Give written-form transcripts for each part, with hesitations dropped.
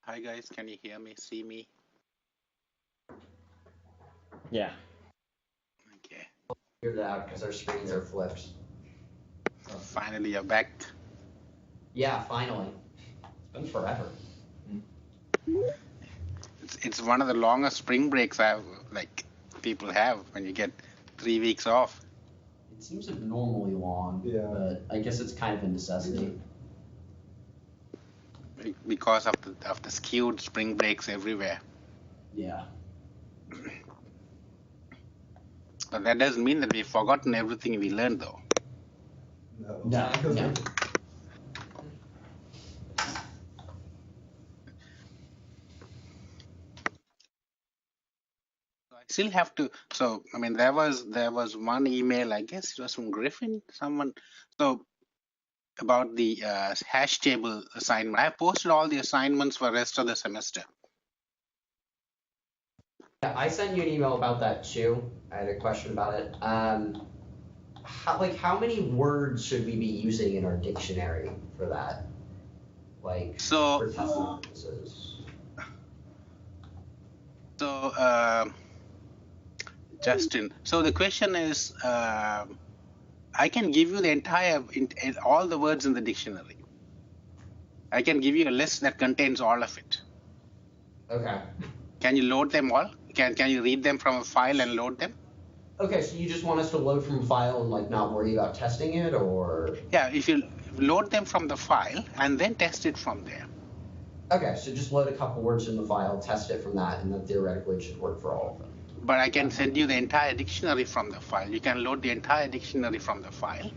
Hi guys, can you hear me, see me? Yeah. Okay. Figured it out because our screens are flipped. Finally you're back. Yeah, finally. It's been forever. It's one of the longest spring breaks I've like people have when you get 3 weeks off. It seems abnormally long, Yeah. but I guess it's kind of a necessity. Because of the skewed spring breaks everywhere. Yeah. But that doesn't mean that we've forgotten everything we learned though. No. I still have to I mean there was one email, I guess it was from Griffin, someone about the hash table assignment. I posted all the assignments for rest of the semester. Yeah, I sent you an email about that too. I had a question about it. How many words should we be using in our dictionary for that? For testing purposes. Justin, so the question is, I can give you the entire, all the words in the dictionary. I can give you a list that contains all of it. Okay. Can you load them all? Can you read them from a file and load them? Okay, so you just want us to load from a file and not worry about testing it, or? Yeah, if you load them from the file and then test it from there. Okay, so just load a couple words in the file, test it from that, and then theoretically it should work for all of them. But I can send you the entire dictionary from the file. You can load the entire dictionary from the file.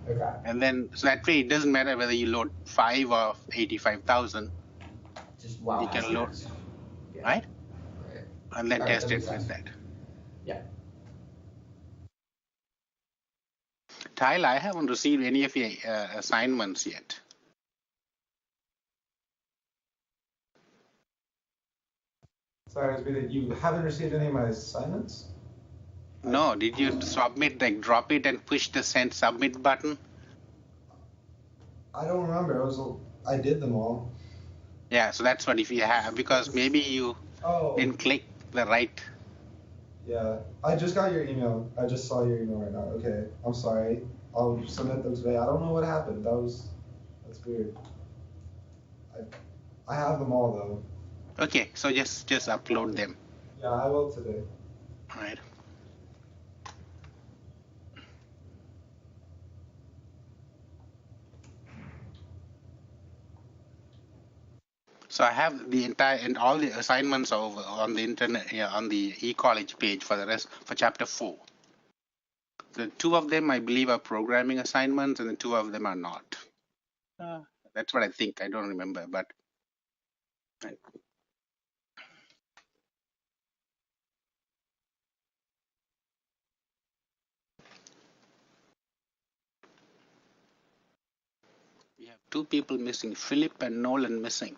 Okay. And then, so that way it doesn't matter whether you load 5 or 85,000. Just wow. You can load, yeah. right? Right. And then All test right, it with that. Yeah. Tyler, I haven't received any of your assignments yet. Sorry, you haven't received any of my assignments? No, did you submit, drop it and push the send submit button? I don't remember. I did them all. Yeah, so that's what if you have, because maybe you didn't click the right. Yeah, I just got your email. I just saw your email right now. Okay, I'm sorry. I'll submit them today. I don't know what happened. That's weird. I have them all though. Okay, so just upload them. Yeah, I will today. All right. So I have the entire and all the assignments over on the internet, on the eCollege page for chapter 4. The 2 of them I believe are programming assignments, and the 2 of them are not. That's what I think. I don't remember, but. Right. We have 2 people missing, Philip and Nolan missing.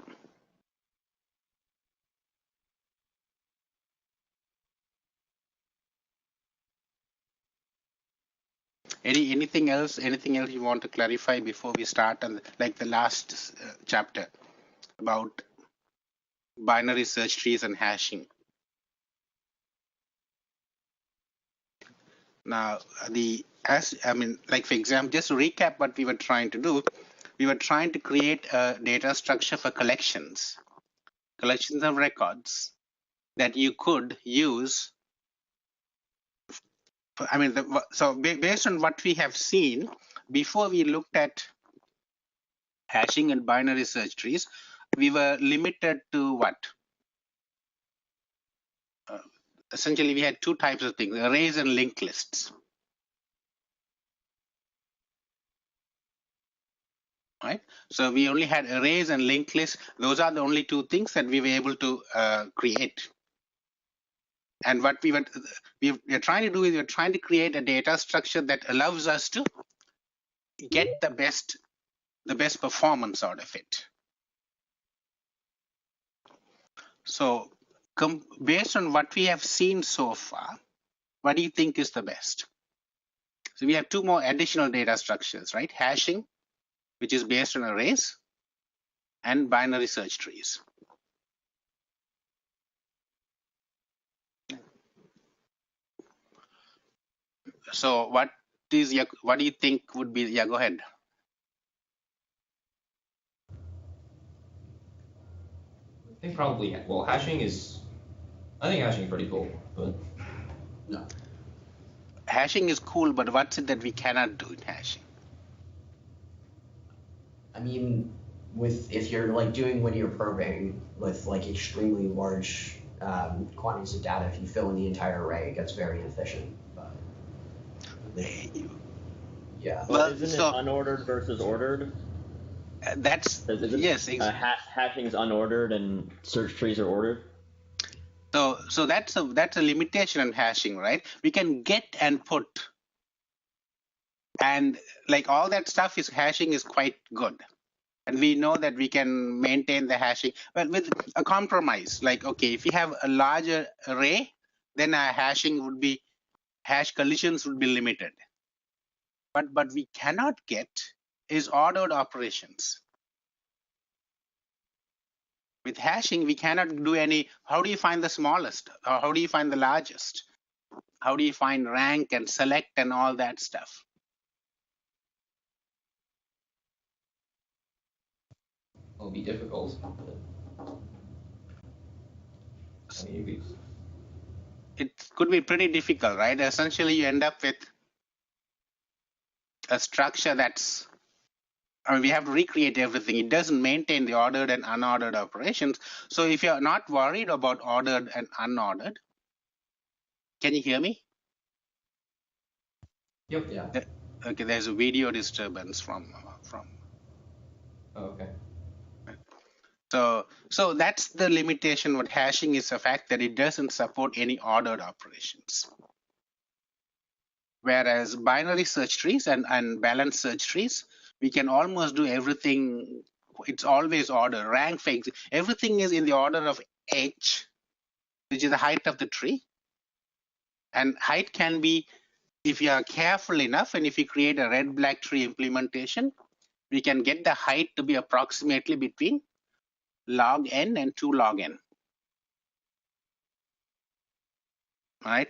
Anything else you want to clarify before we start on the last chapter about binary search trees and hashing? Now, for example, just to recap what we were trying to do, we were trying to create a data structure for collections of records that you could use. Based on what we have seen, before we looked at hashing and binary search trees, we were limited to what? Essentially, we had 2 types of things, arrays and linked lists. Right? So we only had arrays and linked lists. Those are the only 2 things that we were able to create. And what we are trying to do is we're trying to create a data structure that allows us to get the best performance out of it. So based on what we have seen so far, what do you think is the best? So we have 2 more additional data structures, right? Hashing, which is based on arrays, and binary search trees. So what do you think would be? Yeah, go ahead. I think probably, well, hashing is pretty cool, but No. Hashing is cool, but what's it that we cannot do in hashing? I mean, if you're like doing linear programming with like extremely large quantities of data, if you fill in the entire array, it gets very inefficient. But yeah. Well, isn't it unordered versus ordered? Yes. Exactly. Hashing is unordered and search trees are ordered. So that's a limitation on hashing, right? We can get and put, and like all that stuff is hashing is quite good, and we know that we can maintain the hashing, but with a compromise. Like, okay, if you have a larger array, then our hash collisions would be limited. But we cannot get is ordered operations. With hashing, we cannot do any. How do you find the smallest? Or how do you find the largest? How do you find rank and select and all that stuff? it'll be difficult. It could be pretty difficult, right? Essentially, you end up with a structure that's, we have to recreate everything. It doesn't maintain the ordered and unordered operations. So if you're not worried about ordered and unordered, can you hear me? Yep. Yeah. Okay, there's a video disturbance from. Oh, okay. So that's the limitation with hashing, is the fact that it doesn't support any ordered operations. Whereas binary search trees and balanced search trees, we can almost do everything. It's always ordered. Rank, everything is in the order of h, which is the height of the tree. And height can be, if you are careful enough, and if you create a red-black tree implementation, we can get the height to be approximately between log n and 2 log n. Right?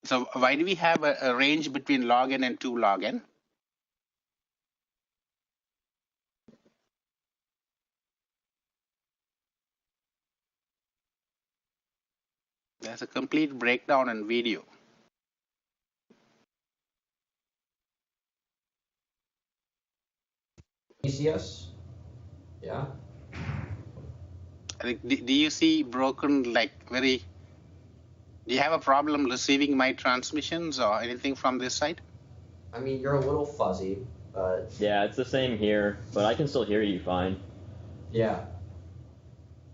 So why do we have a range between log n and 2 log n? There's a complete breakdown and video. ECS? Yeah. Do you see broken, like very, do you have a problem receiving my transmissions or anything from this side? I mean, you're a little fuzzy, but... Yeah, it's the same here, but I can still hear you fine. Yeah.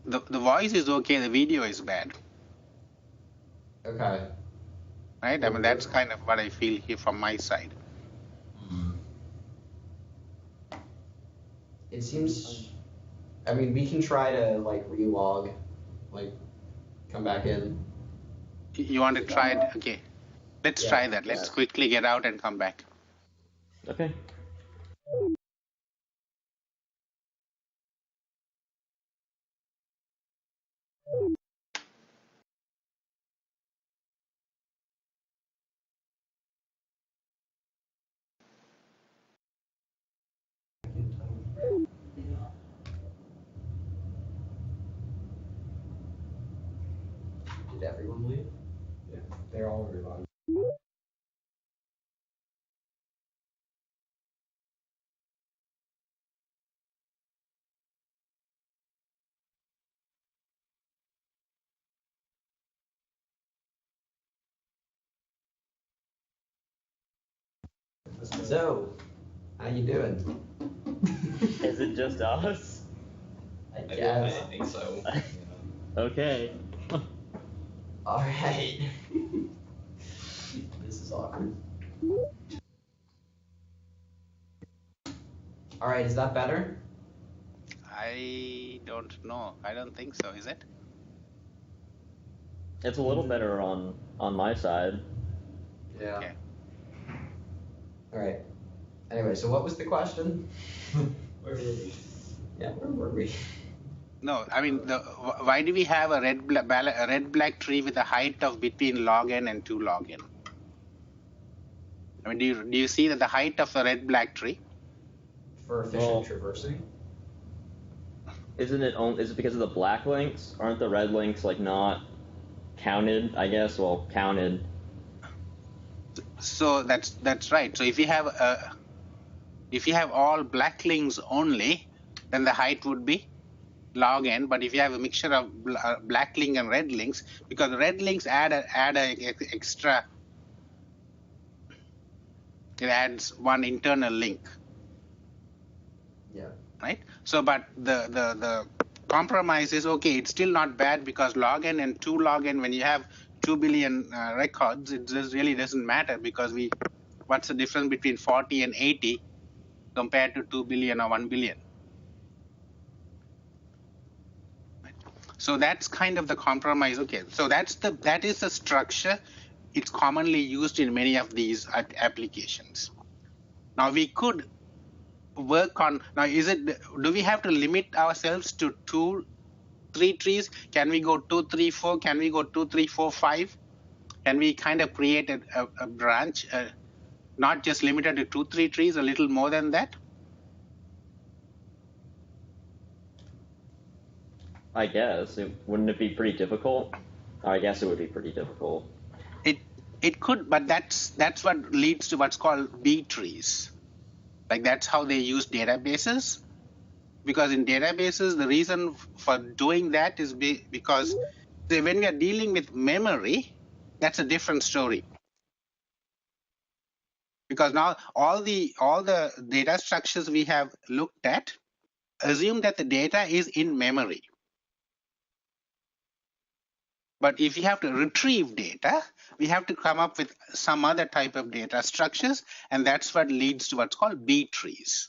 The voice is okay, the video is bad. Okay. Right? I mean, that's kind of what I feel here from my side. It seems, I mean, we can try to like relog, like come back in. You want to try it? Okay. Let's try that. Let's quickly get out and come back. Okay. Did everyone leave? Yeah, they're all relogged. So, how you doing? Is it just us? I guess. I think so. Okay. All right. This is awkward. All right, is that better? I don't know. I don't think so. Is it? It's a little better on my side. Yeah. Okay. All right. Anyway, so what was the question? Where were we? Yeah, where were we? No, I mean, why do we have a red-black tree with a height of between log n and 2 log n? I mean, do you see that the height of a red-black tree? For efficient traversing? Isn't it is it because of the black links? Aren't the red links like not counted? I guess. Well, counted. So that's right. So if you have all black links only, then the height would be log n. But if you have a mixture of black link and red links, because the red links add a extra, it adds one internal link. Yeah. Right. So, but the compromise is okay. It's still not bad because log n and 2 log n, when you have 2 billion records, it just really doesn't matter because what's the difference between 40 and 80 compared to 2 billion or 1 billion? Right. So that's kind of the compromise. Okay. So that is the structure. It's commonly used in many of these applications. Now we could work on, do we have to limit ourselves to 2, 3 trees? Can we go 2, 3, 4? Can we go 2, 3, 4, 5? Can we kind of create a branch, not just limited to 2, 3 trees, a little more than that? I guess. Wouldn't it be pretty difficult? I guess it would be pretty difficult. It could, but that's what leads to what's called B trees. Like that's how they use databases. Because in databases, the reason for doing that is because when we are dealing with memory, that's a different story. Because now all the data structures we have looked at assume that the data is in memory. But if you have to retrieve data, we have to come up with some other type of data structures, and that's what leads to what's called B trees.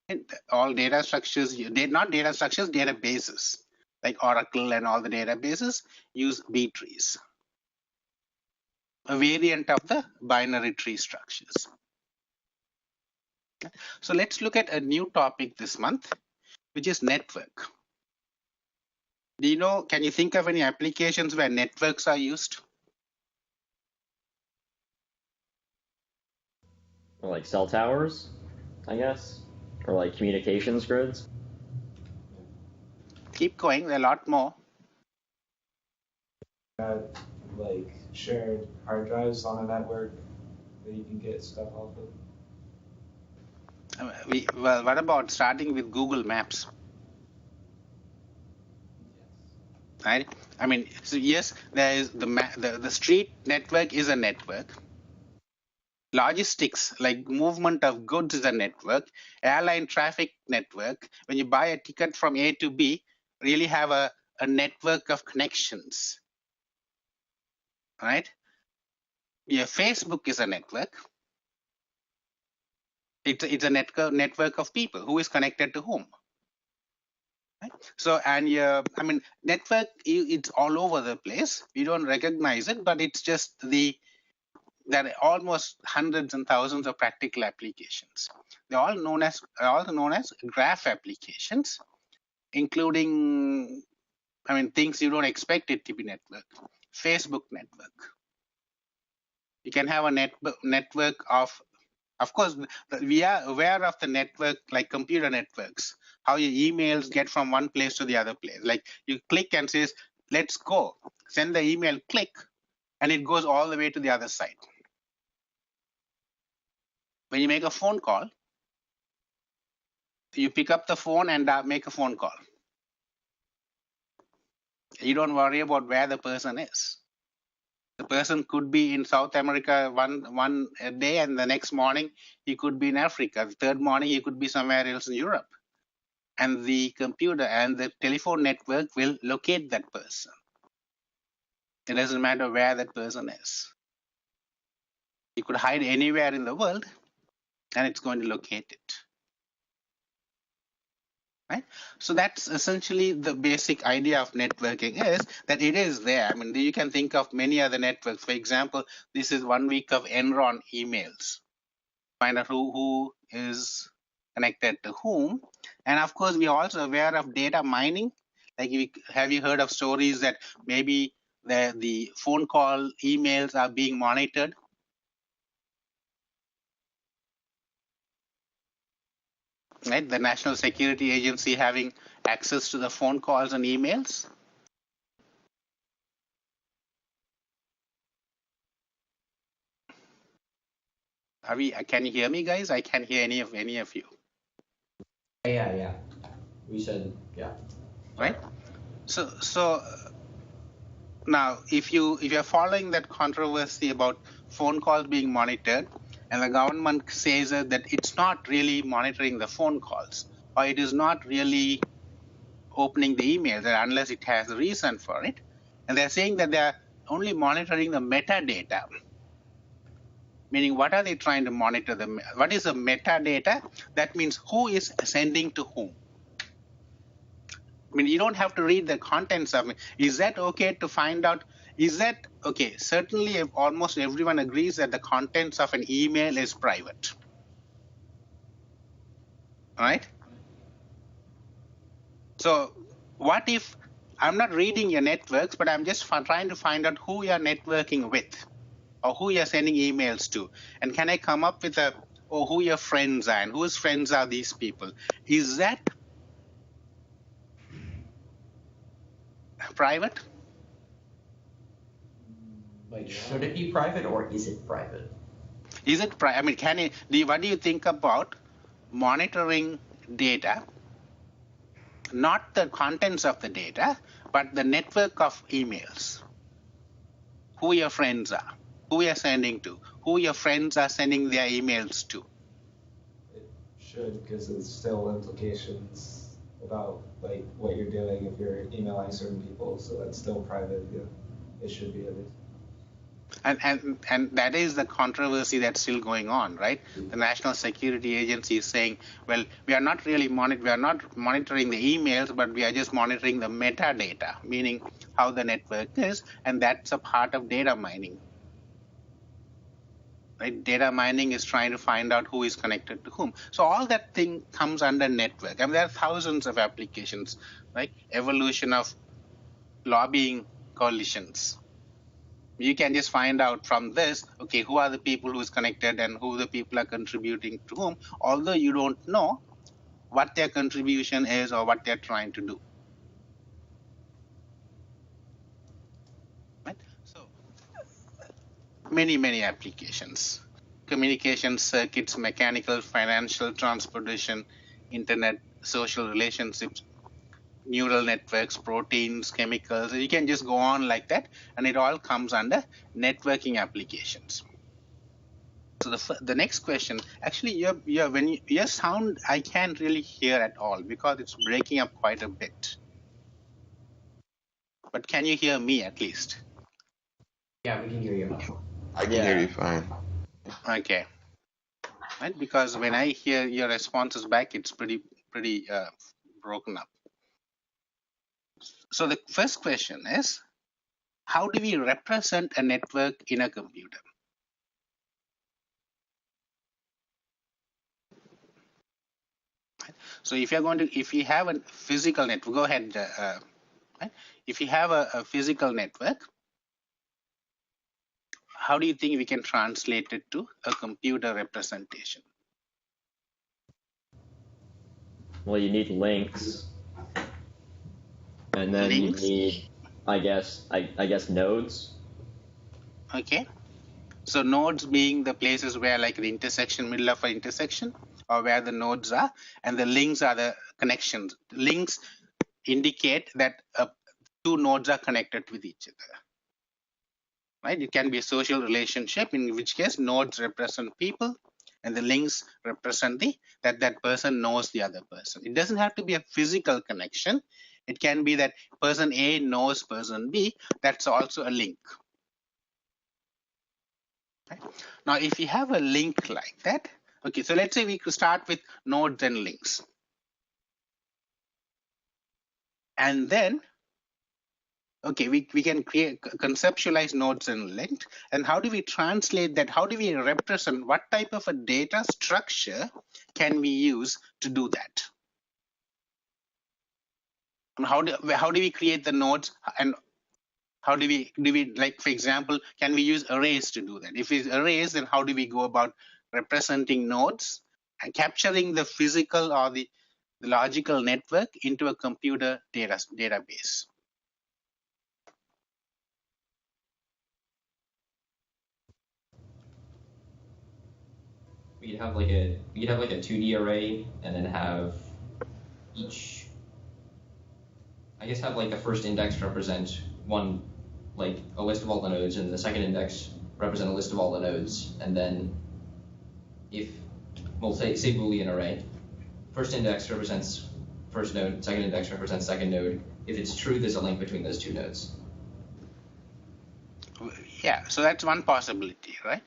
And all data structures, not data structures, databases, like Oracle and all the databases use B trees, a variant of the binary tree structures. So let's look at a new topic this month, which is network. Do you know, can you think of any applications where networks are used? Or like cell towers, I guess, or like communications grids. Keep going, there are a lot more. Like shared hard drives on a network that you can get stuff off of. Well, what about starting with Google Maps? Right? I mean, so yes, there is the street network is a network. Logistics, like movement of goods, is a network. Airline traffic network. When you buy a ticket from A to B, really have a network of connections. Right? Yeah, Facebook is a network. It's a network of people who is connected to whom. Right? So, and I mean, network, it's all over the place. We don't recognize it, but it's just there are almost hundreds and thousands of practical applications. They're all known as graph applications, including, I mean, things you don't expect it to be network. Facebook network. You can have a network of course, we are aware of the network, like computer networks, how your emails get from one place to the other place. Like you click and says, let's go. Send the email, click, and it goes all the way to the other side. When you make a phone call, you pick up the phone and make a phone call. You don't worry about where the person is. The person could be in South America one day, and the next morning he could be in Africa. The third morning he could be somewhere else in Europe. And the computer and the telephone network will locate that person. It doesn't matter where that person is. You could hide anywhere in the world, and it's going to locate it. Right? So that's essentially the basic idea of networking, is that it is there. I mean, you can think of many other networks. For example, this is 1 week of Enron emails. Find out who is connected to whom. And of course, we are also aware of data mining. Like, have you heard of stories that maybe the phone call emails are being monitored? Right, the National Security Agency having access to the phone calls and emails. Can you hear me, guys? I can't hear any of you. Yeah. We said, yeah. Right. So now, if you're following that controversy about phone calls being monitored, and the government says that it's not really monitoring the phone calls, or it is not really opening the emails unless it has a reason for it, and they're saying that they're only monitoring the metadata. Meaning, what are they trying to monitor? What is the metadata? That means who is sending to whom. I mean, you don't have to read the contents of it. Is that okay to find out? Is that okay? Certainly, almost everyone agrees that the contents of an email is private. All right? So what if I'm not reading your networks, but I'm just trying to find out who you're networking with or who you're sending emails to? And can I come up with who your friends are and whose friends are these people? Is that private? Like, should it be private or is it private? Is it private? I mean, what do you think about monitoring data? Not the contents of the data, but the network of emails. Who your friends are, who you're sending to, who your friends are sending their emails to. It should, because there's still implications about like what you're doing if you're emailing certain people, so that's still private. Yeah, it should be at least. And that is the controversy that's still going on, right? The National Security Agency is saying, well, we are not monitoring the emails, but we are just monitoring the metadata, meaning how the network is, and that's a part of data mining. Right? Data mining is trying to find out who is connected to whom. So all that thing comes under network. I mean, there are thousands of applications, like evolution of lobbying coalitions. You can just find out from this, okay, who are the people who is connected and who the people are contributing to whom, although you don't know what their contribution is or what they're trying to do. Right? So many applications. Communication circuits, mechanical, financial, transportation, internet, social relationships, neural networks, proteins, chemicals. You can just go on like that, and it all comes under networking applications. So the next question, actually, your sound I can't really hear at all because it's breaking up quite a bit. But can you hear me at least? Yeah, we can hear you. I can hear you fine. Okay. Right, because when I hear your responses back, it's pretty broken up. So the first question is, how do we represent a network in a computer? So if you have a physical network, go ahead. Right? If you have a physical network, how do you think we can translate it to a computer representation? Well, you need links, and then Links? you need, I guess nodes. Okay. So nodes being the places where like the intersection, middle of an intersection, or where the nodes are, and the links are the connections. Links indicate that two nodes are connected with each other. Right? It can be a social relationship, in which case nodes represent people, and the links represent that person knows the other person. It doesn't have to be a physical connection. It can be that person A knows person B. That's also a link. Okay. Now, if you have a link like that, okay, so let's say we could start with nodes and links. And then okay, we can conceptualize nodes and length. And how do we translate that? How do we represent what type of a data structure can we use to do that? And how do we create the nodes, and how do we like, for example, can we use arrays to do that? If it's arrays, then how do we go about representing nodes and capturing the physical or the logical network into a computer database? We could have like a 2D array, and then have each, I guess, have like the first index represent one, like a list of all the nodes, and the second index represent a list of all the nodes. And then if, well, say Boolean array, first index represents first node, second index represents second node. If it's true, there's a link between those two nodes. Yeah, so that's one possibility, right?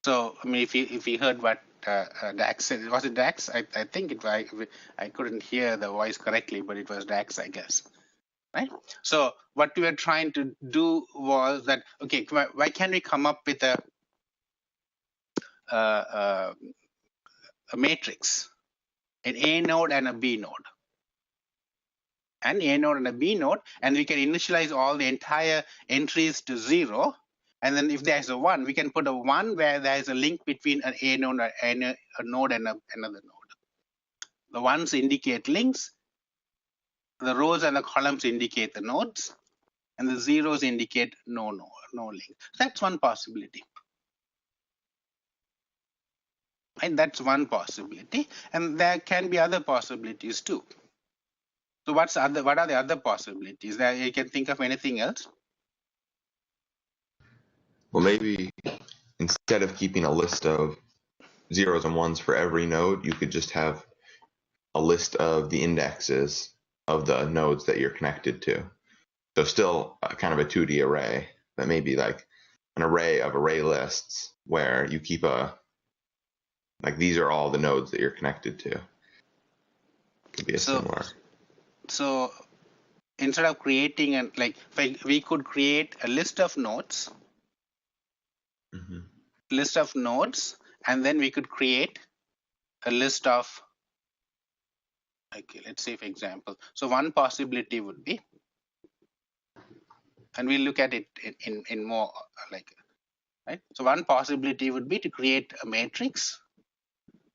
So I mean, if you heard what Dax said, was it Dax? I think I couldn't hear the voice correctly, but it was Dax, I guess, right? So what we were trying to do was that, okay, why can't we come up with a matrix, an A node and a B node, and A node and a B node, and we can initialize all the entire entries to 0. And then if there's a 1, we can put a 1 where there's a link between an A node and a node and another node. The ones indicate links, the rows and the columns indicate the nodes, and the zeros indicate no link. That's one possibility. And that's one possibility, and there can be other possibilities too. So what are the other possibilities? That you can think of anything else? Well, maybe instead of keeping a list of zeros and ones for every node, you could just have a list of the indexes of the nodes that you're connected to. So still kind of a 2D array, but maybe like an array of array lists where you keep like these are all the nodes that you're connected to. Could be similar. So instead of creating we could create a list of nodes, and then we could create a list of, okay, let's say, for example, so one possibility would be, and we'll look at it in more right? So one possibility would be to create a matrix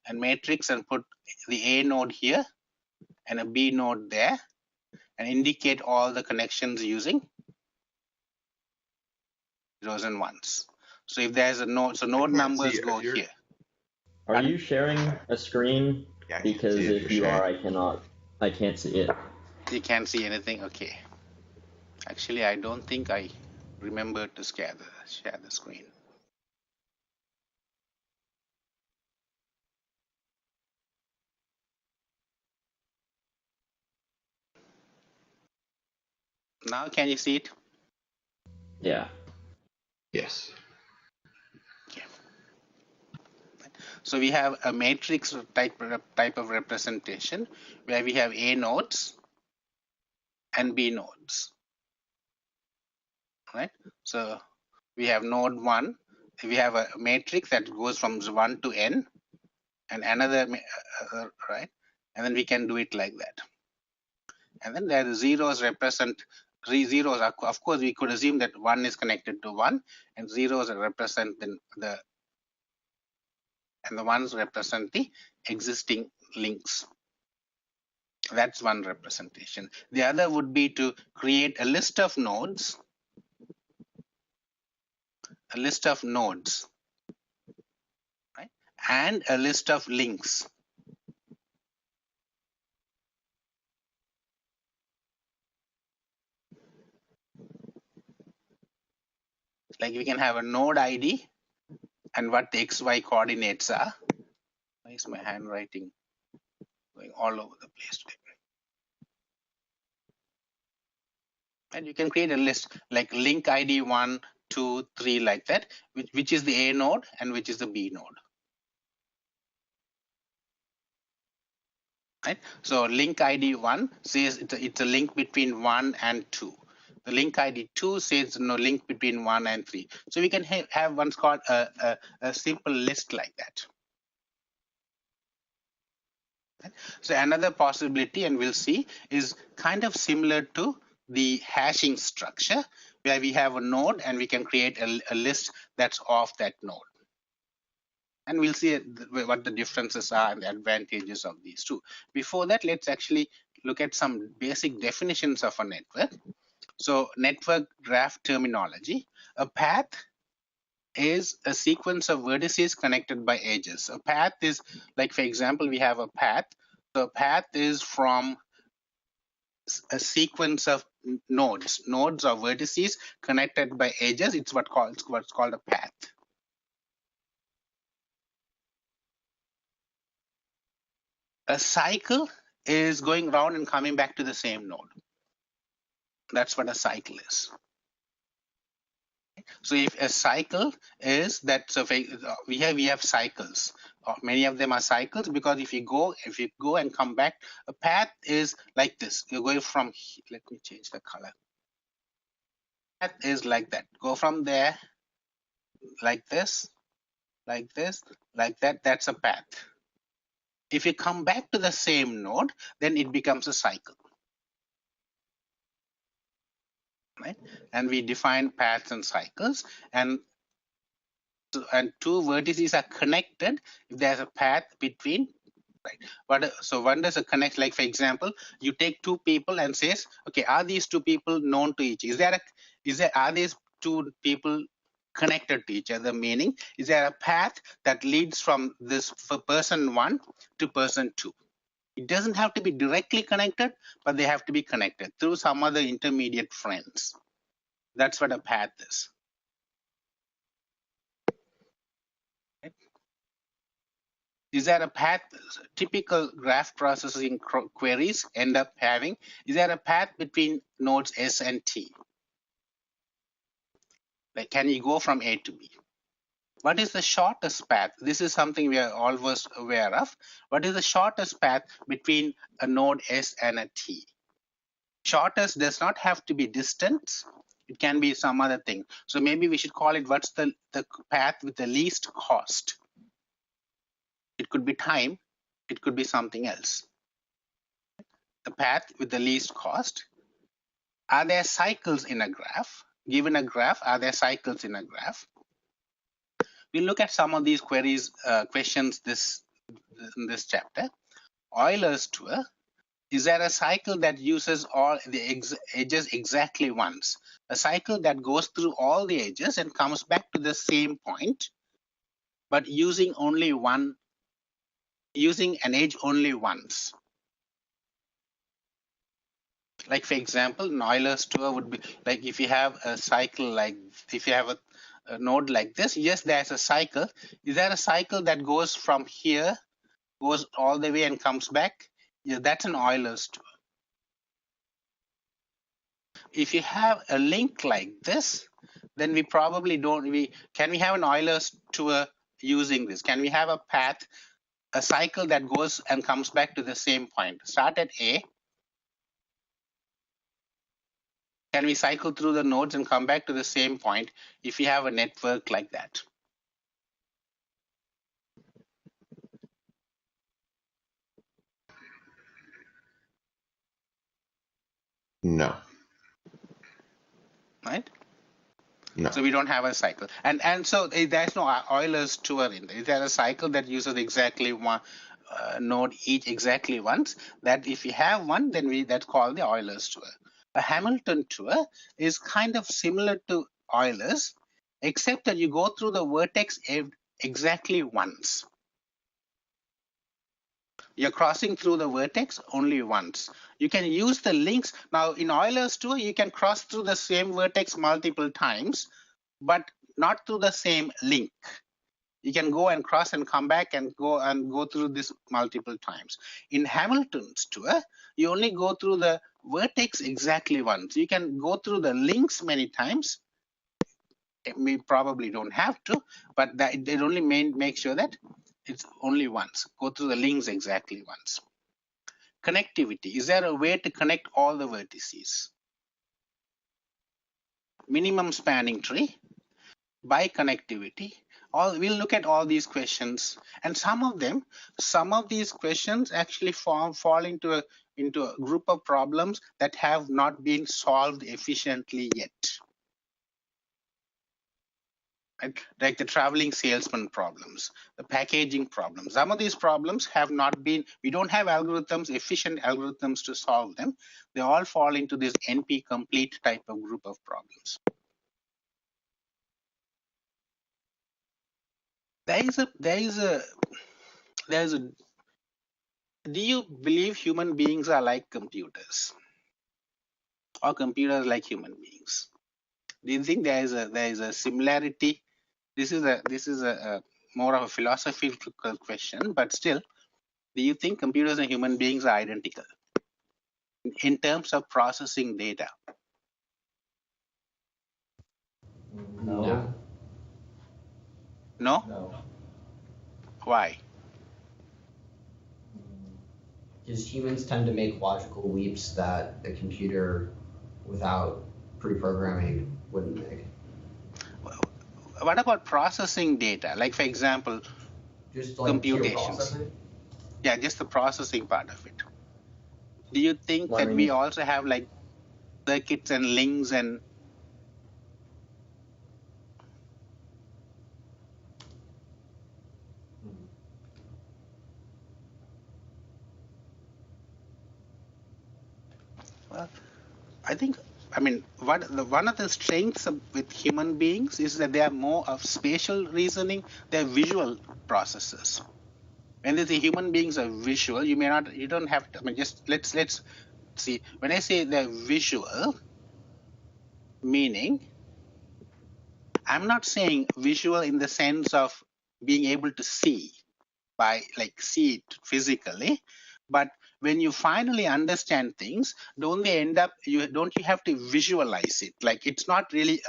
and put the A node here and a B node there, and indicate all the connections using zeros and ones. So if there's a node, so node numbers go here. Are you sharing a screen? Yeah, because if you are, I can't see it. You can't see anything? Okay. Actually, I don't think I remember to share the screen. Now can you see it? Yeah. Yes. Okay. So we have a matrix type of representation where we have A nodes and B nodes, right? So we have node 1. We have a matrix that goes from 1 to n, and another, right? And then we can do it like that. And then there the zeros represent zeros. Of course, we could assume that 1 is connected to 1, and zeros represent the ones represent the existing links. That's one representation. The other would be to create a list of nodes, right? And a list of links. Like we can have a node ID and what the XY coordinates are. Why is my handwriting going all over the place today? And you can create a list like link ID 1, 2, 3 like that, which is the A node and which is the B node. Right? So link ID 1 says it's a link between 1 and 2. The link ID 2 says no link between 1 and 3. So we can have what's called a simple list like that. So another possibility, and we'll see, is kind of similar to the hashing structure, where we have a node and we can create a list that's of that node. And we'll see what the differences are and the advantages of these two. Before that, let's actually look at some basic definitions of a network. So network graph terminology. A path is a sequence of vertices connected by edges. A path is, like for example, we have a path. So a path is from a sequence of nodes or vertices connected by edges. It's what's called a path. A cycle is going around and coming back to the same node. That's what a cycle is. So if a cycle is that, so we have cycles. Many of them are cycles because if you go and come back, a path is like this. You're going from, let me change the color. Path is like that. Go from there, like this, like this, like that. That's a path. If you come back to the same node, then it becomes a cycle. Right? And we define paths and cycles, and two vertices are connected if there's a path between. Right. So one does a connect, like for example, you take two people and says, okay, are these two people known to each? Are these two people connected to each other? Meaning, is there a path that leads from this for person 1 to person 2? It doesn't have to be directly connected, but they have to be connected through some other intermediate friends. That's what a path is. Right? Is there a path? Typical graph processing queries end up having, is there a path between nodes S and T? Like, can you go from A to B? What is the shortest path? This is something we are always aware of. What is the shortest path between a node S and a T? Shortest does not have to be distance. It can be some other thing. So maybe we should call it, what's the path with the least cost? It could be time. It could be something else. The path with the least cost. Are there cycles in a graph? Given a graph, are there cycles in a graph? We'll look at some of these questions in this chapter. Euler's tour. Is there a cycle that uses all the edges exactly once? A cycle that goes through all the edges and comes back to the same point, but using an edge only once. Like for example, Euler's tour would be like if you have a cycle like, if you have a node like this, yes, there's a cycle. Is there a cycle that goes from here, goes all the way and comes back? Yeah, that's an Euler's tour. If you have a link like this, then we probably don't, can we have an Euler's tour using this? Can we have a path, a cycle that goes and comes back to the same point? Start at A. Can we cycle through the nodes and come back to the same point if you have a network like that? No. Right? No. So we don't have a cycle. And so there's no Euler's tour in there. Is there a cycle that uses exactly one node each exactly once? That if you have one, then that's called the Euler's tour. A Hamilton tour is kind of similar to Euler's, except that you go through the vertex exactly once. You're crossing through the vertex only once. You can use the links. Now in Euler's tour, you can cross through the same vertex multiple times, but not through the same link. You can go and cross and come back and go through this multiple times. In Hamilton's tour, you only go through the vertex exactly once. You can go through the links many times. We probably don't have to, but it only make sure that it's only once. Go through the links exactly once. Connectivity. Is there a way to connect all the vertices? minimum spanning tree, biconnectivity. We'll look at all these questions, and some of these questions actually fall into a group of problems that have not been solved efficiently yet. Like the traveling salesman problems, the packaging problems. Some of these problems have not been, we don't have efficient algorithms to solve them. They all fall into this NP complete type of group of problems. Do you believe human beings are like computers, or computers like human beings? Do you think there is a similarity? This is a more of a philosophical question, but still, do you think computers and human beings are identical in terms of processing data? No. No? No. Why? Because humans tend to make logical leaps that a computer without pre-programming wouldn't make. What about processing data? Like, for example, Just like computations. Yeah, just the processing part of it. Do you think that we also have like circuits and links and one of the strengths with human beings is that they are more of spatial reasoning. They're visual processors. When they say human beings are visual, you don't have to. Just let's see. When I say they're visual, meaning I'm not saying visual in the sense of being able to see see it physically, but when you finally understand things, don't you have to visualize it? Like, it's not really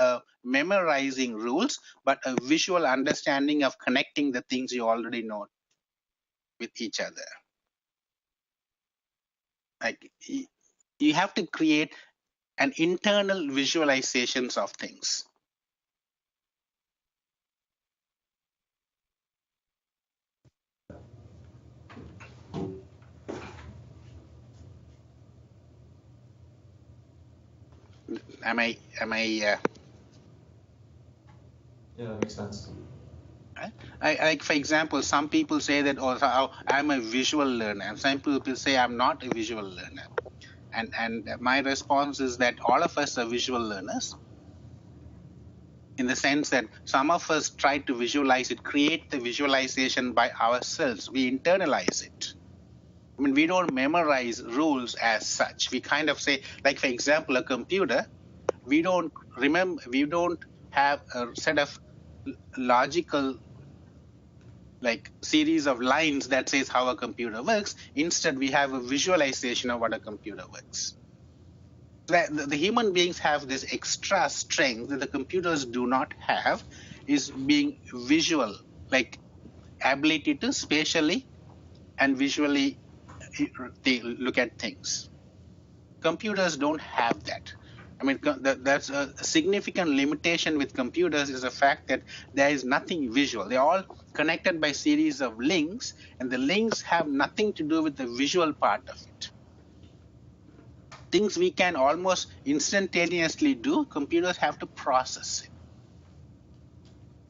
memorizing rules, but a visual understanding of connecting the things you already know with each other. Like, you have to create an internal visualizations of things. Am I? Yeah, that makes sense. Like, for example, some people say that, I'm a visual learner, and some people say I'm not a visual learner. And my response is that all of us are visual learners, in the sense that some of us try to visualize it, create the visualization by ourselves. We internalize it. We don't memorize rules as such. We kind of say, like, for example, a computer, we don't have a set of logical series of lines that says how a computer works. Instead, we have a visualization of what a computer works. The human beings have this extra strength that the computers do not have, is being visual, like ability to spatially and visually look at things. Computers don't have that. That's a significant limitation with computers, is the fact that there is nothing visual. They're all connected by series of links, and the links have nothing to do with the visual part of it. Things we can almost instantaneously do, computers have to process it.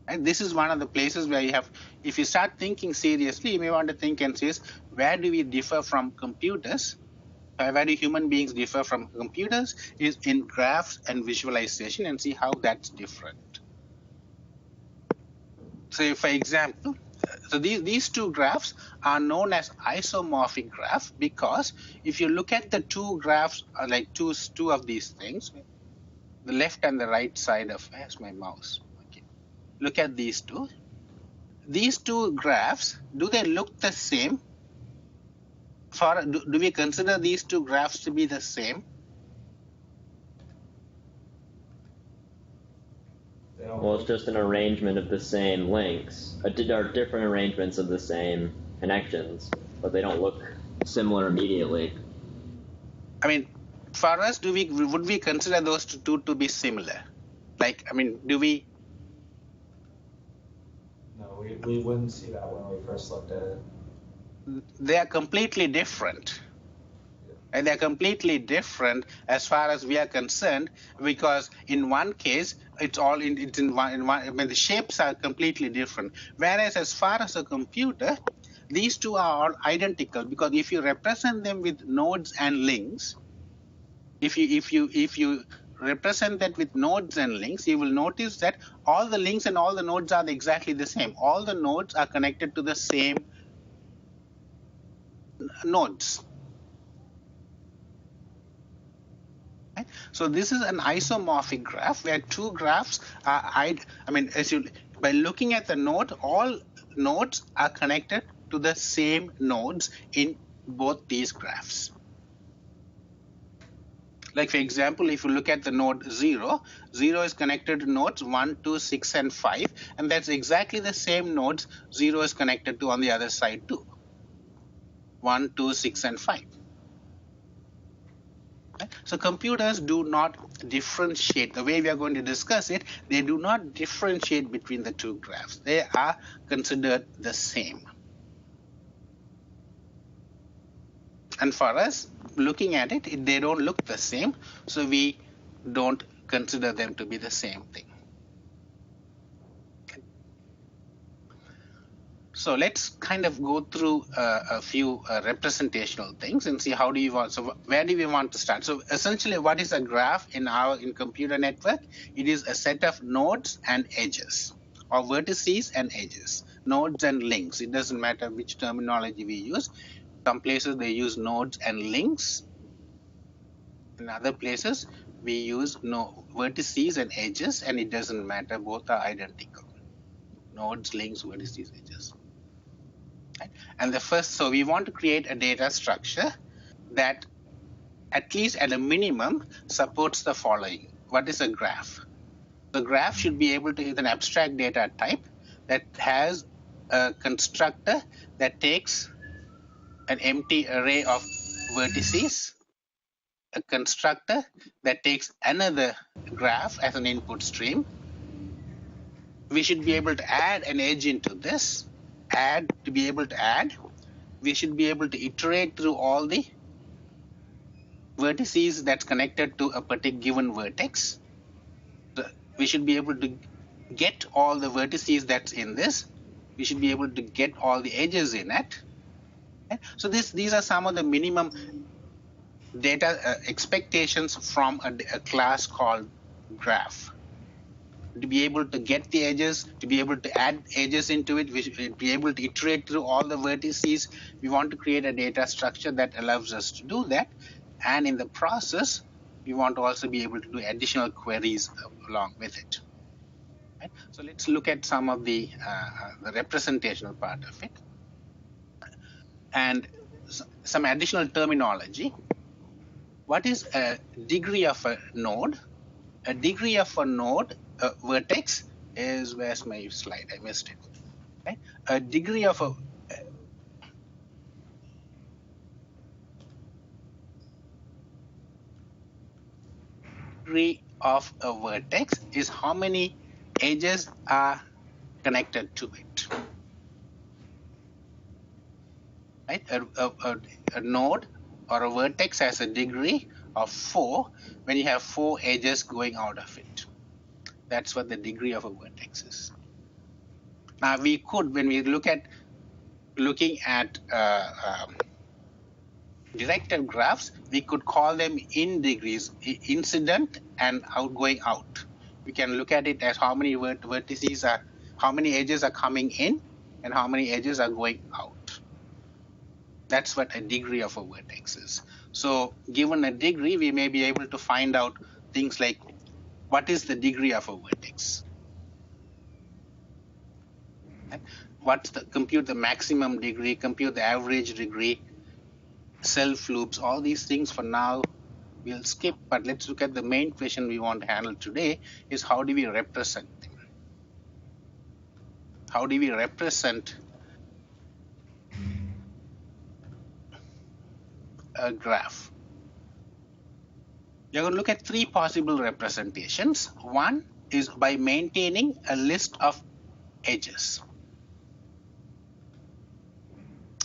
And this is one of the places where if you start thinking seriously, you may want to think and say, where do we differ from computers? Where do human beings differ from computers is in graphs and visualization, and see how that's different. So, for example, these two graphs are known as isomorphic graph, because if you look at the two graphs, like two of these things, the left and the right side of, where's my mouse? Okay. Look at these two. These two graphs, do they look the same? Do we consider these two graphs to be the same? Well, it's just an arrangement of the same links. There are different arrangements of the same connections, but they don't look similar immediately. For us, would we consider those two to be similar? Like, I mean, do we? No, we wouldn't see that when we first looked at it. They are completely different. And they're completely different as far as we are concerned, because in one case it's all it's in one. I mean, the shapes are completely different. Whereas as far as a computer, these two are all identical, because if you represent them with nodes and links, if you represent that with nodes and links, you will notice that all the links and all the nodes are exactly the same. All the nodes are connected to the same nodes. So this is an isomorphic graph where two graphs are, I mean, by looking at the node, all nodes are connected to the same nodes in both these graphs. Like, for example, if you look at the node 0, 0 is connected to nodes 1, 2, 6, and 5, and that's exactly the same nodes 0 is connected to on the other side too. 1, 2, 6, and 5. So computers do not differentiate. The way we are going to discuss it, they do not differentiate between the two graphs. They are considered the same. And for us, looking at it, they don't look the same, so we don't consider them to be the same thing. So let's kind of go through a few representational things and see how do you want. So where do we want to start? So essentially, what is a graph in computer network? It is a set of nodes and edges, or vertices and edges, nodes and links. It doesn't matter which terminology we use. Some places they use nodes and links. In other places we use vertices and edges, and it doesn't matter. Both are identical. Nodes, links, vertices, edges. And the first, so we want to create a data structure that at least at a minimum supports the following. What is a graph? The graph should be able to use an abstract data type that has a constructor that takes an empty array of vertices, a constructor that takes another graph as an input stream. We should be able to add an edge into this. To be able to add, we should be able to iterate through all the vertices that's connected to a particular given vertex. So we should be able to get all the vertices that's in this. We should be able to get all the edges in it. So these are some of the minimum data expectations from a class called graph. To be able to get the edges, to be able to add edges into it, we should be able to iterate through all the vertices. We want to create a data structure that allows us to do that. And in the process, we want to also be able to do additional queries along with it. Right? So let's look at some of the representational part of it. And some additional terminology. What is a degree of a node? A degree of a node, vertex, is, where's my slide? I missed it. Okay? A degree of a vertex is how many edges are connected to it. Right? A node or a vertex has a degree of 4 when you have 4 edges going out of it. That's what the degree of a vertex is. Now we could, when we looking at directed graphs, we could call them in degrees, incident and going out. We can look at it as how many vertices are, how many edges are coming in and how many edges are going out. That's what a degree of a vertex is. So given a degree, we may be able to find out things like what is the degree of a vertex? Compute the maximum degree, compute the average degree, self loops, all these things for now we'll skip, but let's look at the main question we want to handle today is how do we represent them? How do we represent a graph? You're going to look at 3 possible representations. One is by maintaining a list of edges.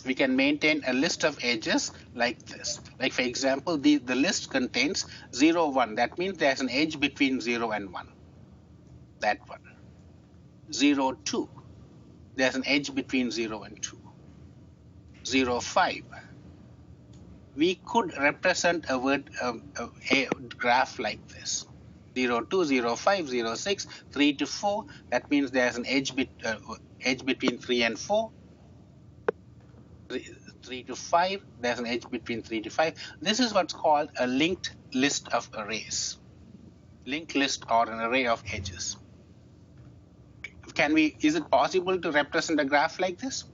We can maintain a list of edges like this. Like for example, the list contains 0, 1. That means there's an edge between 0 and 1. That one. 0, 2. There's an edge between 0 and 2. 0, 5. We could represent a graph like this. 0, 2, 0, 5, 0, 6, 3 to 4. That means there's an edge between 3 and 4. 3 to 5, there's an edge between 3 to 5. This is what's called a linked list of arrays. Linked list or an array of edges. Is it possible to represent a graph like this?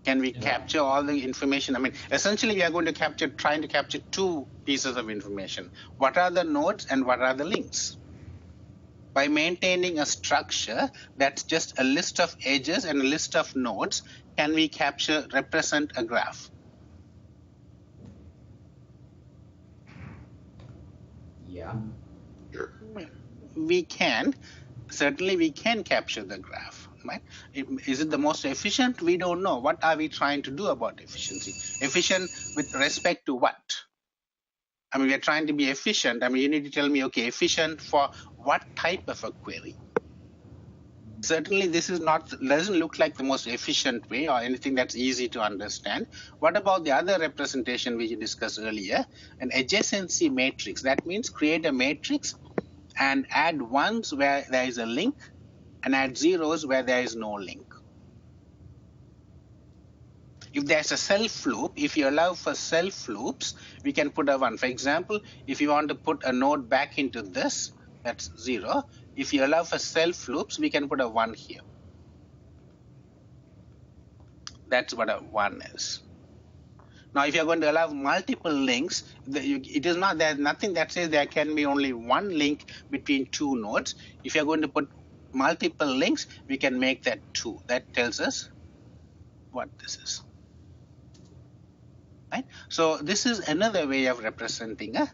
Can we capture all the information? I mean, essentially we are going to trying to capture two pieces of information. What are the nodes and what are the links? By maintaining a structure that's just a list of edges and a list of nodes, can we represent a graph? Yeah. Sure. We can. Certainly we can capture the graph. Right? Is it the most efficient? We don't know. What are we trying to do about efficiency? Efficient with respect to what? I mean, we are trying to be efficient. I mean, you need to tell me, okay, efficient for what type of a query? Certainly, this is doesn't look like the most efficient way or anything that's easy to understand. What about the other representation we discussed earlier? An adjacency matrix. That means create a matrix and add ones where there is a link and add zeros where there is no link. If there's a self loop, if you allow for self loops, we can put a 1. For example, if you want to put a node back into this, that's 0. If you allow for self loops, we can put a 1 here. That's what a 1 is. Now, if you're going to allow multiple links, there's nothing that says there can be only one link between two nodes. If you're going to put multiple links, we can make that 2. That tells us what this is. Right? So this is another way of representing a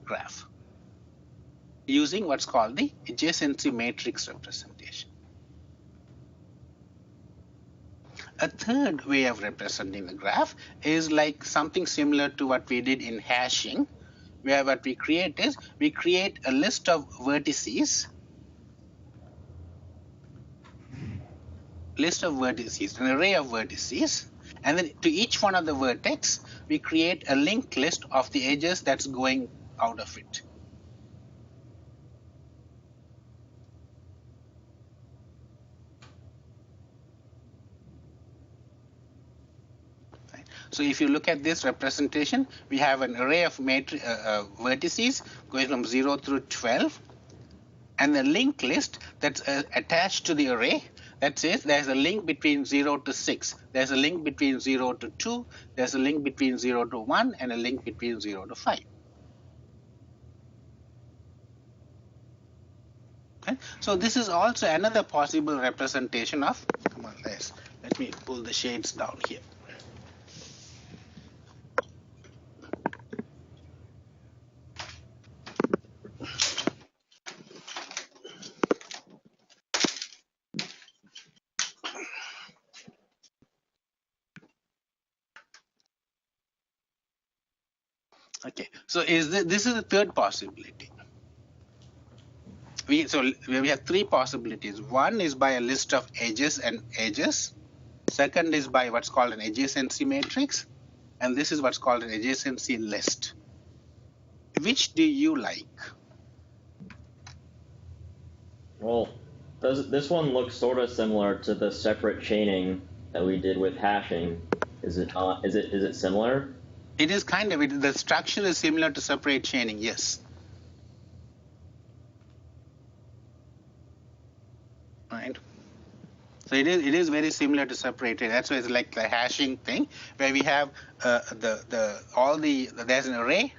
graph using what's called the adjacency matrix representation. A third way of representing the graph is like something similar to what we did in hashing, where what we create is we create a list of vertices, an array of vertices, and then to each one of the vertex, we create a linked list of the edges that's going out of it. So if you look at this representation, we have an array of vertices going from 0 through 12, and the linked list that's attached to the array that says there's a link between 0 to 6, there's a link between 0 to 2, there's a link between 0 to 1, and a link between 0 to 5. Okay? So this is also another possible representation of, let me pull the shades down here. Okay, so this is the third possibility. We have three possibilities. One is by a list of edges and edges. Second is by what's called an adjacency matrix, and this is what's called an adjacency list. Which do you like? Well, this one looks sort of similar to the separate chaining that we did with hashing. Is it not? Is it similar? It is kind of. The structure is similar to separate chaining, yes. Right. So it is very similar to separate. That's why it's like the hashing thing, where we have there's an array,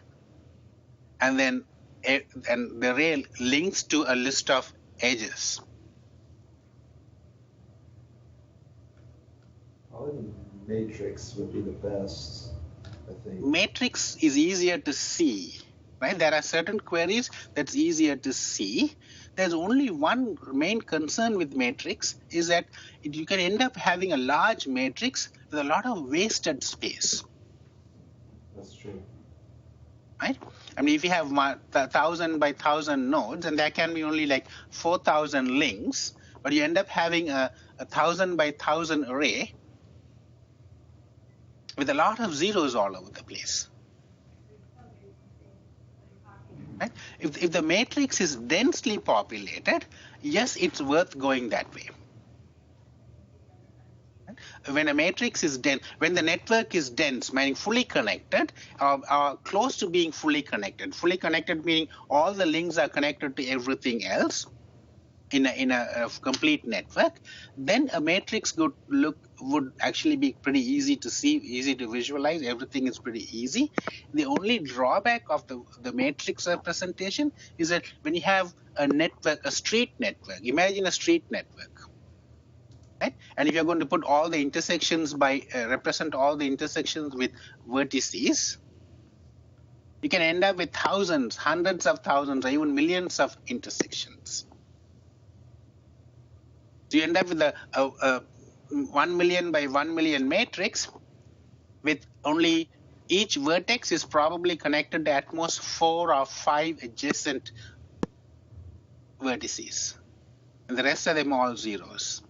and then the array links to a list of edges. Probably the matrix would be the best, I think. Matrix is easier to see. right? There are certain queries that's easier to see. There's only one main concern with matrix is that you can end up having a large matrix with a lot of wasted space. That's true. Right? I mean, if you have 1,000 by 1,000 nodes, and there can be only like 4,000 links, but you end up having a 1,000 by 1,000 array with a lot of zeros all over the place. Right? If the matrix is densely populated, yes, it's worth going that way. When a matrix is dense, when the network is dense, meaning fully connected, or close to being fully connected meaning all the links are connected to everything else in a complete network, then a matrix would actually be pretty easy to see, easy to visualize. Everything is pretty easy. The only drawback of the matrix representation is that when you have a network, a street network, imagine a street network. Right? And if you're going to put all the intersections represent all the intersections with vertices, you can end up with thousands, hundreds of thousands, or even millions of intersections. So you end up with a 1 million by 1 million matrix with only each vertex is probably connected to at most 4 or 5 adjacent vertices. And the rest of them all zeros.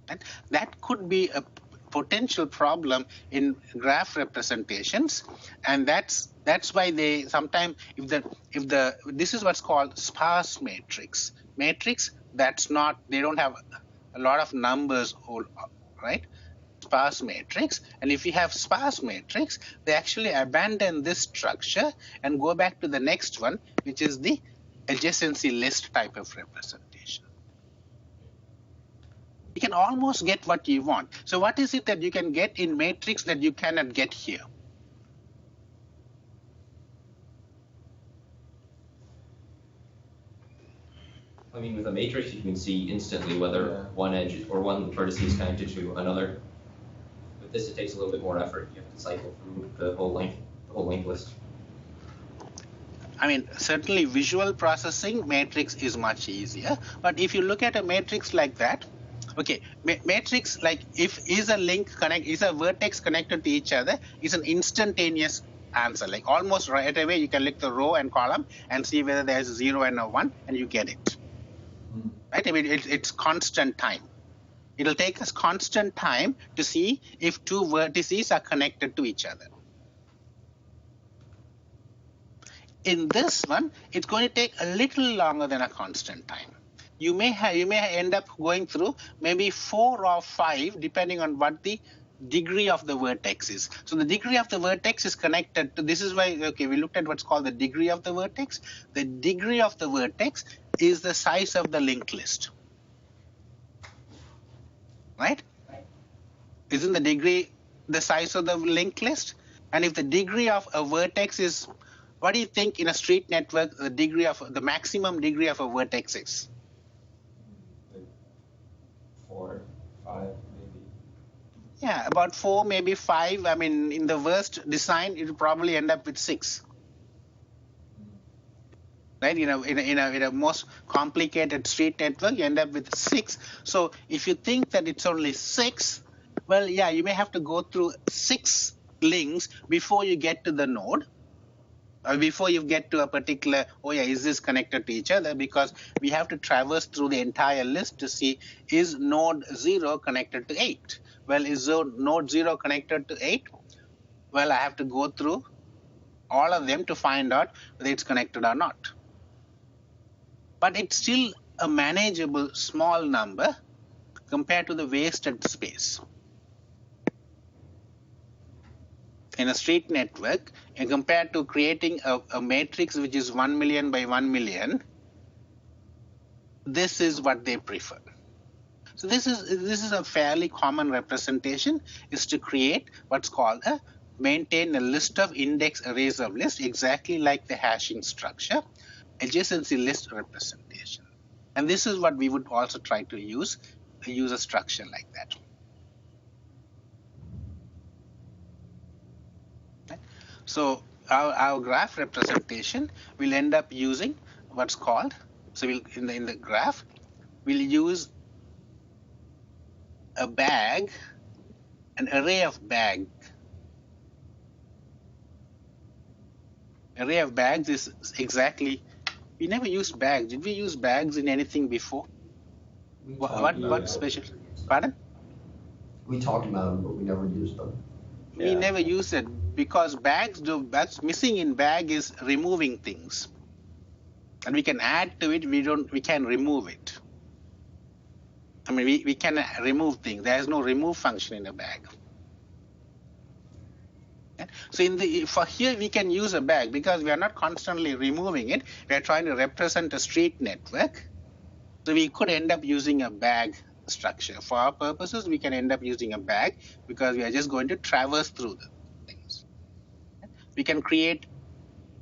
And that could be a potential problem in graph representations, and that's why they sometimes this is what's called sparse matrix. Matrix that's not, they don't have a lot of numbers, right? Sparse matrix. And if you have sparse matrix, they actually abandon this structure and go back to the next one, which is the adjacency list type of representation. You can almost get what you want. So what is it that you can get in matrix that you cannot get here? I mean, with a matrix, you can see instantly whether one edge or one vertex is connected to another. With this, it takes a little bit more effort. You have to cycle through the whole link list. I mean, certainly visual processing matrix is much easier. But if you look at a matrix like that, okay, matrix, like is a vertex connected to each other, is an instantaneous answer. Like almost right away, you can look the row and column and see whether there's a 0 and a 1, and you get it. Right? I mean, it's constant time. It'll take us constant time to see if two vertices are connected to each other. In this one, it's going to take a little longer than a constant time. You may end up going through maybe 4 or 5, depending on what the degree of the vertex is. So the degree of the vertex is connected to, this is why, okay, we looked at what's called the degree of the vertex. The degree of the vertex is the size of the linked list. Right? Isn't the degree the size of the linked list? And if the degree of a vertex is, what do you think in a street network the maximum degree of a vertex is? Like 4, 5, maybe. Yeah, about 4, maybe 5. I mean, in the worst design, it will probably end up with 6. Right? You know, in a most complicated street network, you end up with 6. So if you think that it's only 6, well, yeah, you may have to go through 6 links before you get to the node, or before you get to a particular, oh yeah, is this connected to each other? Because we have to traverse through the entire list to see, is node 0 connected to 8? Well, is node 0 connected to 8? Well, I have to go through all of them to find out whether it's connected or not. But it's still a manageable small number compared to the wasted space. In a street network, and compared to creating a matrix which is 1 million by 1 million, this is what they prefer. So this is a fairly common representation, is to create what's called maintain a list of index arrays of lists, exactly like the hashing structure, adjacency list representation. And this is what we would also try to use a structure like that. So our graph representation will end up using what's called, so we'll in the graph we'll use a bag, an array of bags is exactly, we never used bags. Did we use bags in anything before? What special? Pardon? We talked about them, but we never used them. We never used it because bags that's missing in bag is removing things, and we can add to it. We can remove it. I mean, we can remove things. There is no remove function in a bag. So for here we can use a bag because we are not constantly removing it. We are trying to represent a street network. So we could end up using a bag structure. For our purposes, we can end up using a bag because we are just going to traverse through the things. We can create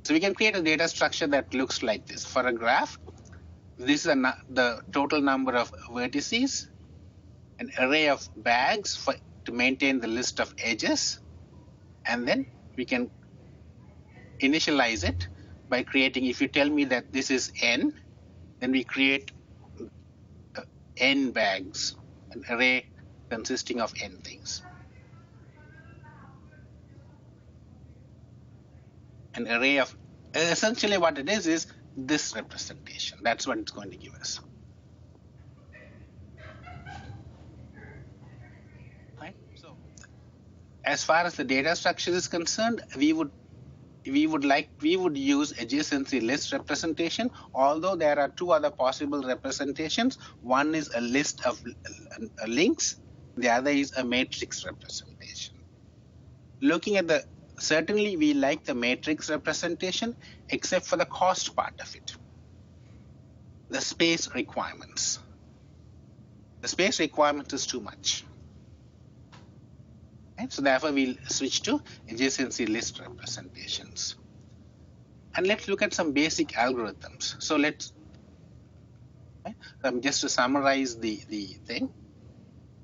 a data structure that looks like this. For a graph, this is the total number of vertices, an array of bags to maintain the list of edges, and then we can initialize it by creating, if you tell me that this is n, then we create n bags, an array consisting of n things. An array of, essentially what it is this representation. That's what it's going to give us. Right? So as far as the data structure is concerned, we would use adjacency list representation, although there are two other possible representations. One is a list of links, the other is a matrix representation. Looking at certainly we like the matrix representation, except for the cost part of it, the space requirements. The space requirement is too much. Right? So therefore we'll switch to adjacency list representations. And let's look at some basic algorithms. So just to summarize the thing,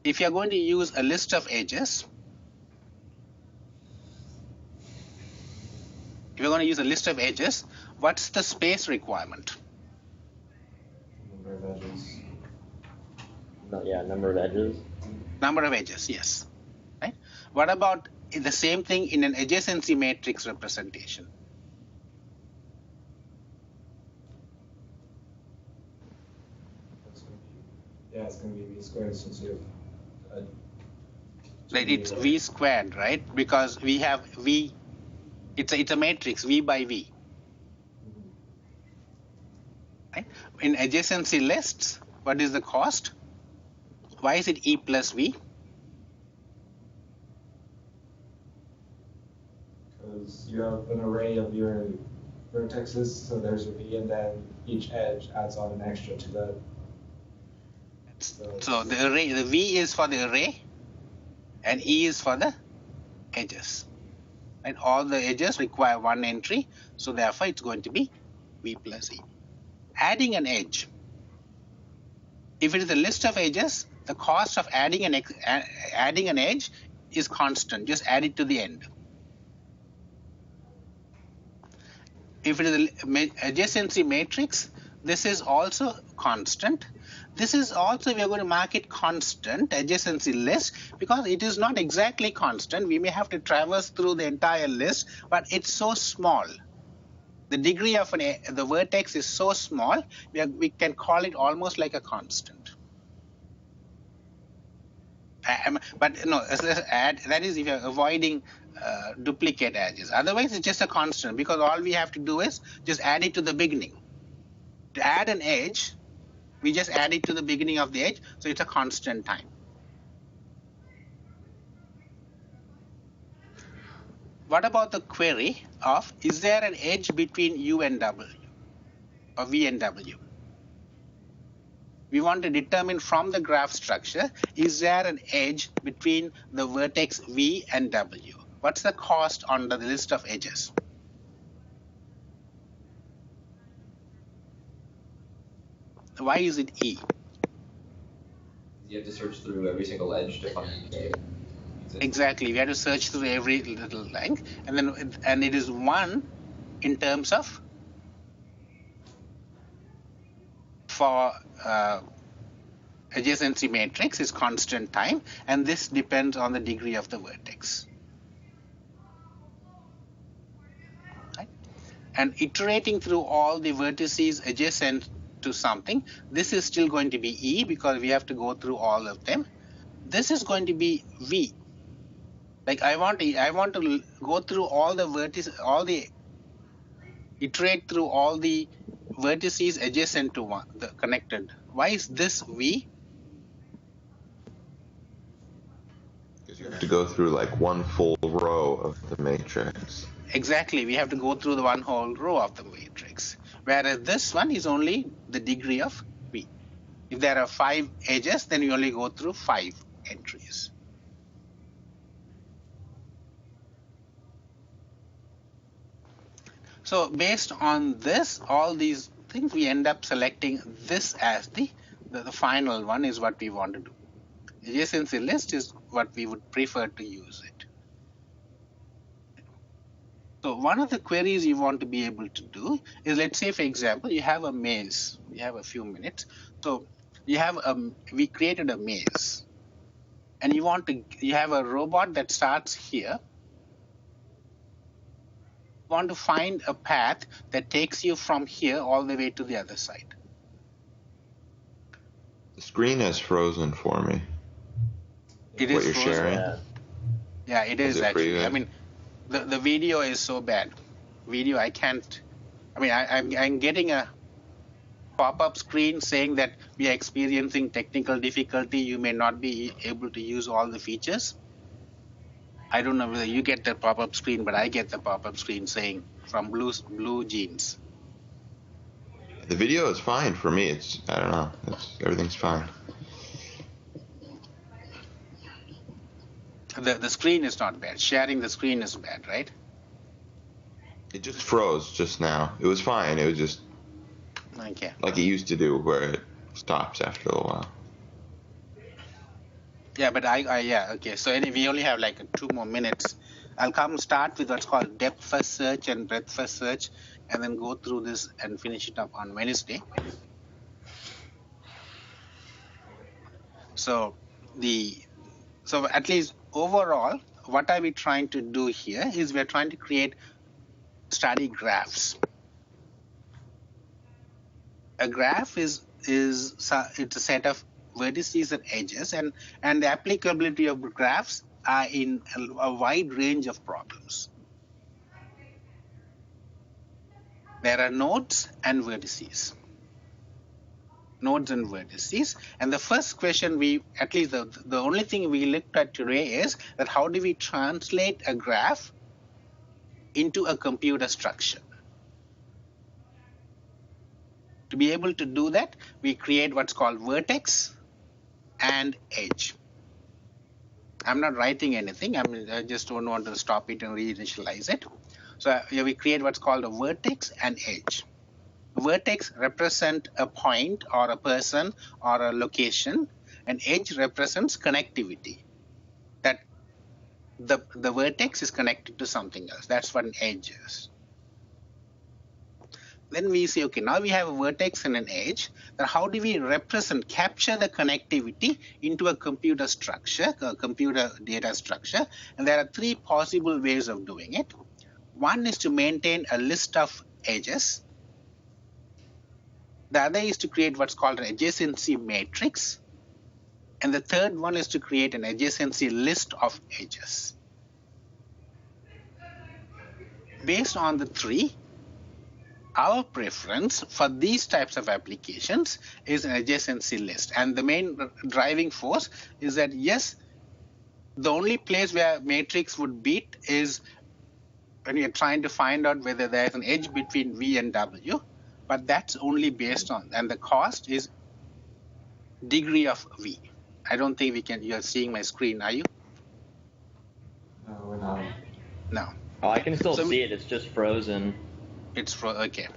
if you're going to use a list of edges, what's the space requirement? Number of edges. Number of edges. Number of edges, yes. Right? What about the same thing in an adjacency matrix representation? It's going to be v squared since you have it's v squared, right? Because we have v. It's a matrix, v by v. Right? In adjacency lists, what is the cost? Why is it e plus v? Because you have an array of your vertexes, so there's a v, and then each edge adds on an extra to that. So the array, the v is for the array, and e is for the edges. And all the edges require one entry, so therefore it's going to be v plus e. Adding an edge. If it is a list of edges, the cost of adding an edge is constant. Just add it to the end. If it is an adjacency matrix, this is also constant. This is also, we are going to mark it constant, adjacency list, because it is not exactly constant. We may have to traverse through the entire list, but it's so small. The degree of the vertex is so small, we can call it almost like a constant. But no, that is if you're avoiding duplicate edges. Otherwise, it's just a constant, because all we have to do is just add it to the beginning. To add an edge, we just add it to the beginning of the edge, so it's a constant time. What about the query of, is there an edge between u and w, or v and w? We want to determine from the graph structure, is there an edge between the vertex v and w? What's the cost on the list of edges? Why is it e? You have to search through every single edge to find Exactly. We have to search through every little length, and it is 1 in terms of for adjacency matrix is constant time, and this depends on the degree of the vertex. Right? And iterating through all the vertices adjacent to something, this is still going to be E because we have to go through all of them. This is going to be V. Like I want to go through all the vertices, iterate through all the vertices adjacent to the connected. Why is this V? Because you have to go through like one full row of the matrix. Exactly, we have to go through the one whole row of the matrix. Whereas this one is only the degree of V. If there are 5 edges, then you only go through 5 entries. So based on this, all these things, we end up selecting this as the final one is what we want to do. Adjacency list is what we would prefer to use it. So one of the queries you want to be able to do is, let's say, for example, you have a maze. We have a few minutes. So we created a maze, and you have a robot that starts here. You want to find a path that takes you from here all the way to the other side. The screen is frozen for me. It What is you're frozen. sharing? Yeah, it is it for actually. you? I mean, the video is so bad. Video, I can't. I mean, I'm getting a pop-up screen saying that we are experiencing technical difficulty. You may not be able to use all the features. I don't know whether you get the pop-up screen, but I get the pop-up screen saying from Blue Jeans. The video is fine for me. I don't know. Everything's fine. The screen is not bad. Sharing the screen is bad, right? It just froze just now. It was fine. It was just Okay. like it used to do, where it stops after a while. Yeah, but yeah, okay. So anyway, we only have like 2 more minutes. I'll start with what's called depth first search and breadth first search, and then go through this and finish it up on Wednesday. So at least overall, what are we trying to do here is we're trying to create study graphs. A graph it's a set of vertices and edges, and the applicability of graphs are in a wide range of problems. There are nodes and vertices. Nodes and vertices. And the first question at least the only thing we looked at today is that how do we translate a graph into a computer structure? To be able to do that, we create what's called vertex and edge. I'm not writing anything. I just don't want to stop it and reinitialize it. So here we create what's called a vertex and edge. Vertex represent a point or a person or a location, and edge represents connectivity. That the vertex is connected to something else. That's what an edge is. Then we say, okay, now we have a vertex and an edge. Then how do we capture the connectivity into a computer structure, a computer data structure? And there are 3 possible ways of doing it. One is to maintain a list of edges. The other is to create what's called an adjacency matrix. And the third one is to create an adjacency list of edges. Based on the 3, our preference for these types of applications is an adjacency list. And the main driving force is that, yes, the only place where matrix would beat is when you're trying to find out whether there's an edge between V and W, but that's only based on, and the cost is degree of V. I don't think you're seeing my screen, are you? No, we're not. No. Oh, I can still see it. It's just frozen. Okay.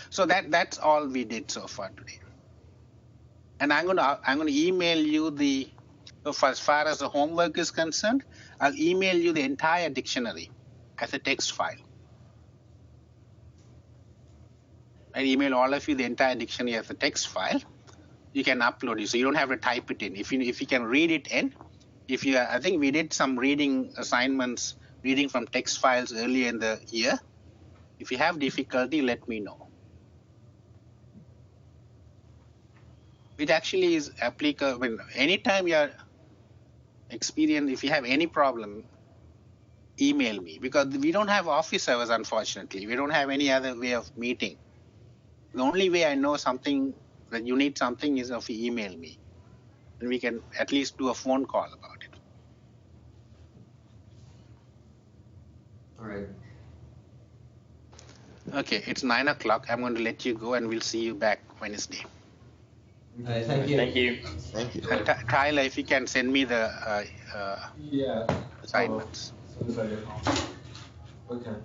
So that's all we did so far today. And I'm gonna email you the So for as far as the homework is concerned, I'll email you the entire dictionary as a text file. I email all of you the entire dictionary as a text file. You can upload it, so you don't have to type it in. If you can read it in, I think we did some reading assignments, reading from text files earlier in the year. If you have difficulty, let me know. It actually is applicable. I mean, anytime you're experienced, if you have any problem, email me, because we don't have office hours, unfortunately. We don't have any other way of meeting. The only way I know something that you need something is if you email me, and we can at least do a phone call about it. All right. Okay, it's 9 o'clock. I'm going to let you go, and we'll see you back Wednesday. Thank you. Thank you. Thank you. And Tyler, if you can send me the Yeah. assignments. As soon as I get home. Okay.